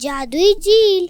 जादुई झील।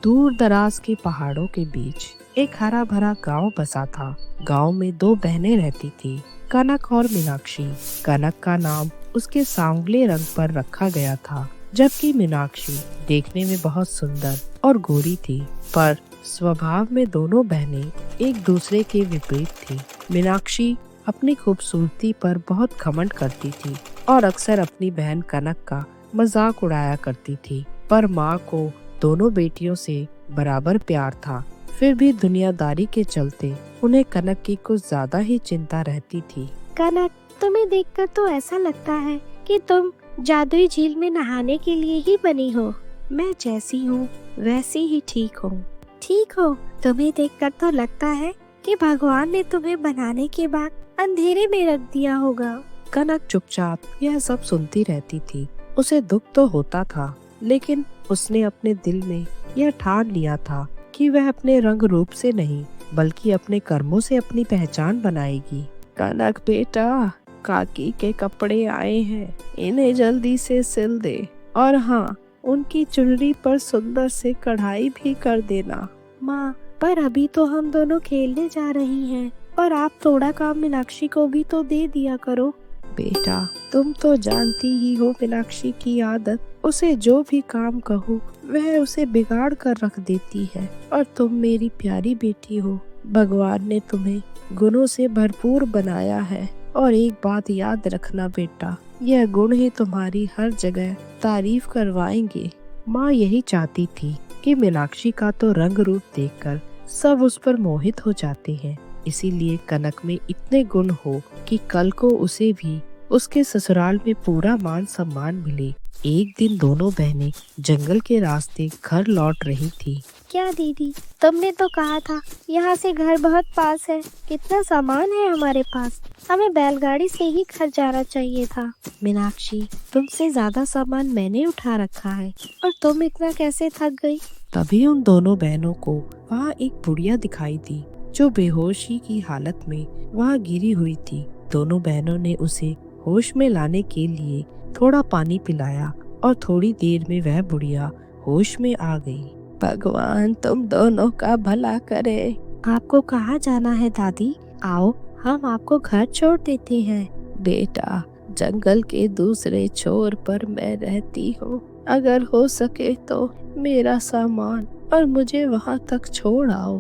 दूर दराज के पहाड़ों के बीच एक हरा भरा गांव बसा था। गांव में दो बहनें रहती थी, कनक और मीनाक्षी। कनक का नाम उसके सांवले रंग पर रखा गया था, जबकि मीनाक्षी देखने में बहुत सुंदर और गोरी थी। पर स्वभाव में दोनों बहनें एक दूसरे के विपरीत थी। मीनाक्षी अपनी खूबसूरती पर बहुत घमंड करती थी और अक्सर अपनी बहन कनक का मजाक उड़ाया करती थी। पर माँ को दोनों बेटियों से बराबर प्यार था। फिर भी दुनियादारी के चलते उन्हें कनक की कुछ ज्यादा ही चिंता रहती थी। कनक, तुम्हें देखकर तो ऐसा लगता है कि तुम जादुई झील में नहाने के लिए ही बनी हो। मैं जैसी हूँ वैसी ही ठीक हूँ। ठीक हो, तुम्हें देखकर तो लगता है कि भगवान ने तुम्हें बनाने के बाद अंधेरे में रख दिया होगा। कनक चुपचाप यह सब सुनती रहती थी। उसे दुख तो होता था, लेकिन उसने अपने दिल में यह ठान लिया था कि वह अपने रंग रूप से नहीं बल्कि अपने कर्मों से अपनी पहचान बनाएगी। कनक बेटा, काकी के कपड़े आए हैं, इन्हें जल्दी से सिल दे। और हाँ, उनकी चुनरी पर सुंदर से कढ़ाई भी कर देना। माँ, पर अभी तो हम दोनों खेलने जा रही हैं और आप थोड़ा काम मीनाक्षी को भी तो दे दिया करो। बेटा, तुम तो जानती ही हो मीनाक्षी की आदत। उसे जो भी काम कहूँ वह उसे बिगाड़ कर रख देती है। और तुम मेरी प्यारी बेटी हो, भगवान ने तुम्हें गुणों से भरपूर बनाया है। और एक बात याद रखना बेटा, यह गुण ही तुम्हारी हर जगह तारीफ करवाएंगे। माँ यही चाहती थी कि मीनाक्षी का तो रंग रूप देखकर सब उस पर मोहित हो जाते हैं। इसीलिए कनक में इतने गुण हो कि कल को उसे भी उसके ससुराल में पूरा मान सम्मान मिले। एक दिन दोनों बहनें जंगल के रास्ते घर लौट रही थी। क्या दीदी, तुमने तो कहा था यहाँ से घर बहुत पास है। कितना सामान है हमारे पास, हमें बैलगाड़ी से ही घर जाना चाहिए था। मीनाक्षी, तुमसे ज्यादा सामान मैंने उठा रखा है और तुम इतना कैसे थक गई? तभी उन दोनों बहनों को वहाँ एक बुढ़िया दिखाई दी, जो बेहोशी की हालत में वहाँ गिरी हुई थी। दोनों बहनों ने उसे होश में लाने के लिए थोड़ा पानी पिलाया और थोड़ी देर में वह बुढ़िया होश में आ गई। भगवान तुम दोनों का भला करे। आपको कहाँ जाना है दादी? आओ, हम आपको घर छोड़ देते हैं। बेटा, जंगल के दूसरे छोर पर मैं रहती हूँ। अगर हो सके तो मेरा सामान और मुझे वहाँ तक छोड़ आओ।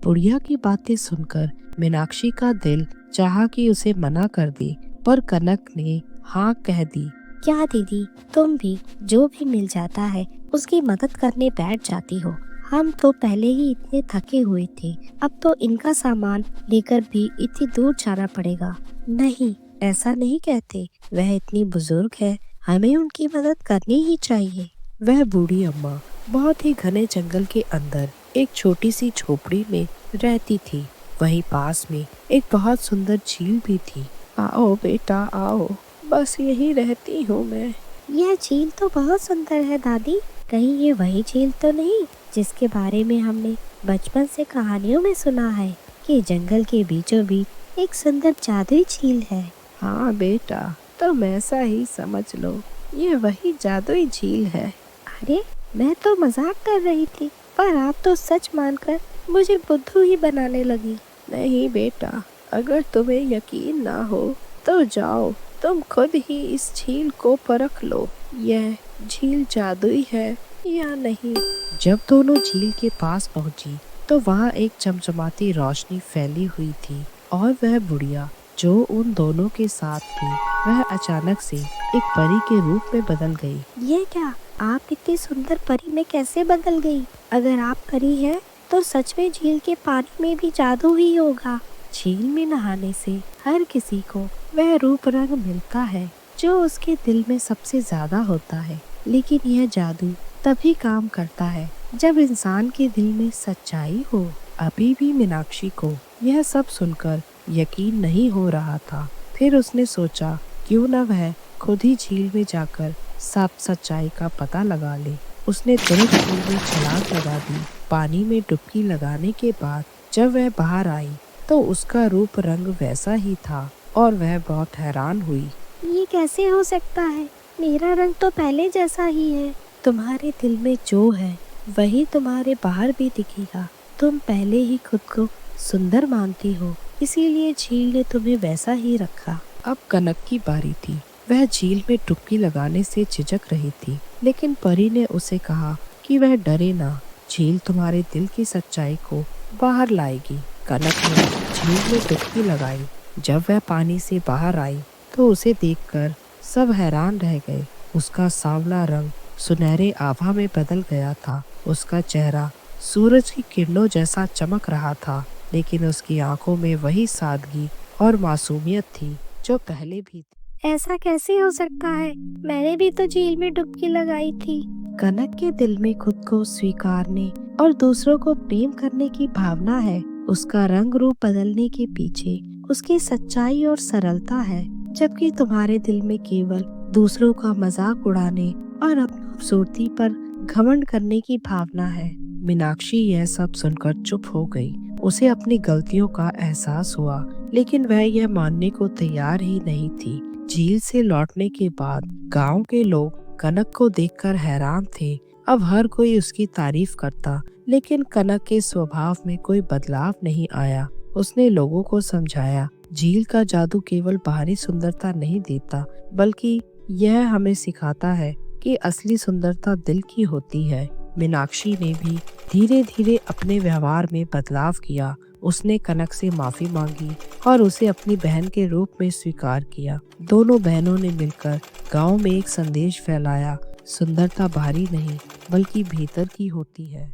बुढ़िया की बातें सुनकर मीनाक्षी का दिल चाहा कि उसे मना कर दे, पर कनक ने हाँ कह दी। क्या दीदी, तुम भी जो भी मिल जाता है उसकी मदद करने बैठ जाती हो। हम तो पहले ही इतने थके हुए थे, अब तो इनका सामान लेकर भी इतनी दूर जाना पड़ेगा। नहीं, ऐसा नहीं कहते। वह इतनी बुजुर्ग है, हमें उनकी मदद करनी ही चाहिए। वह बूढ़ी अम्मा बहुत ही घने जंगल के अंदर एक छोटी सी झोपड़ी में रहती थी। वहीं पास में एक बहुत सुंदर झील भी थी। आओ बेटा आओ, बस यही रहती हूँ मैं। यह झील तो बहुत सुंदर है दादी। कहीं ये वही झील तो नहीं जिसके बारे में हमने बचपन से कहानियों में सुना है कि जंगल के बीचों बीच एक सुंदर जादुई झील है? हाँ बेटा, तुम ऐसा ही समझ लो, ये वही जादुई झील है। अरे, मैं तो मजाक कर रही थी, पर आप तो सच मानकर मुझे बुद्धू ही बनाने लगी। नहीं बेटा, अगर तुम्हें यकीन ना हो तो जाओ, तुम खुद ही इस झील को परख लो, यह झील जादुई है या नहीं। जब दोनों झील के पास पहुंची तो वहाँ एक चमचमाती रोशनी फैली हुई थी और वह बुढ़िया जो उन दोनों के साथ थी, वह अचानक से एक परी के रूप में बदल गई। ये क्या, आप इतनी सुंदर परी में कैसे बदल गई? अगर आप परी हैं तो सच में झील के पानी में भी जादू ही होगा। झील में नहाने से हर किसी को वह रूप रंग मिलता है जो उसके दिल में सबसे ज्यादा होता है, लेकिन यह जादू तभी काम करता है जब इंसान के दिल में सच्चाई हो। अभी भी मीनाक्षी को यह सब सुनकर यकीन नहीं हो रहा था। फिर उसने सोचा क्यों न वह खुद ही झील में जाकर सब सच्चाई का पता लगा ले। उसने तुरंत झील में छलांग लगा दी। पानी में डुबकी लगाने के बाद जब वह बाहर आई तो उसका रूप रंग वैसा ही था और वह बहुत हैरान हुई। ये कैसे हो सकता है? मेरा रंग तो पहले जैसा ही है। तुम्हारे दिल में जो है वही तुम्हारे बाहर भी दिखेगा। तुम पहले ही खुद को सुंदर मानती हो, इसीलिए झील ने तुम्हें वैसा ही रखा। अब कनक की बारी थी। वह झील में डुबकी लगाने से झिझक रही थी, लेकिन परी ने उसे कहा कि वह डरे ना, झील तुम्हारे दिल की सच्चाई को बाहर लाएगी। कनक ने झील में डुबकी लगाई। जब वह पानी से बाहर आई तो उसे देखकर सब हैरान रह गए। उसका सांवला रंग सुनहरे आभा में बदल गया था। उसका चेहरा सूरज की किरणों जैसा चमक रहा था, लेकिन उसकी आंखों में वही सादगी और मासूमियत थी जो पहले भी थी। ऐसा कैसे हो सकता है? मैंने भी तो झील में डुबकी लगाई थी। कनक के दिल में खुद को स्वीकारने और दूसरों को प्रेम करने की भावना है। उसका रंग रूप बदलने के पीछे उसकी सच्चाई और सरलता है, जबकि तुम्हारे दिल में केवल दूसरों का मजाक उड़ाने और अपनी खूबसूरती पर घमंड करने की भावना है। मीनाक्षी यह सब सुनकर चुप हो गई। उसे अपनी गलतियों का एहसास हुआ, लेकिन वह यह मानने को तैयार ही नहीं थी। झील से लौटने के बाद गांव के लोग कनक को देखकर हैरान थे। अब हर कोई उसकी तारीफ करता, लेकिन कनक के स्वभाव में कोई बदलाव नहीं आया। उसने लोगों को समझाया, झील का जादू केवल बाहरी सुंदरता नहीं देता, बल्कि यह हमें सिखाता है कि असली सुंदरता दिल की होती है। मीनाक्षी ने भी धीरे धीरे अपने व्यवहार में बदलाव किया। उसने कनक से माफी मांगी और उसे अपनी बहन के रूप में स्वीकार किया। दोनों बहनों ने मिलकर गांव में एक संदेश फैलाया, सुंदरता बाहरी नहीं बल्कि भीतर की होती है।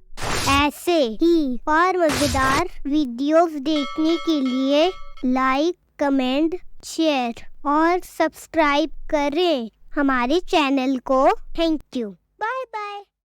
ऐसे ही और मजेदार वीडियोस देखने के लिए लाइक, कमेंट, शेयर और सब्सक्राइब करें हमारे चैनल को। Thank you.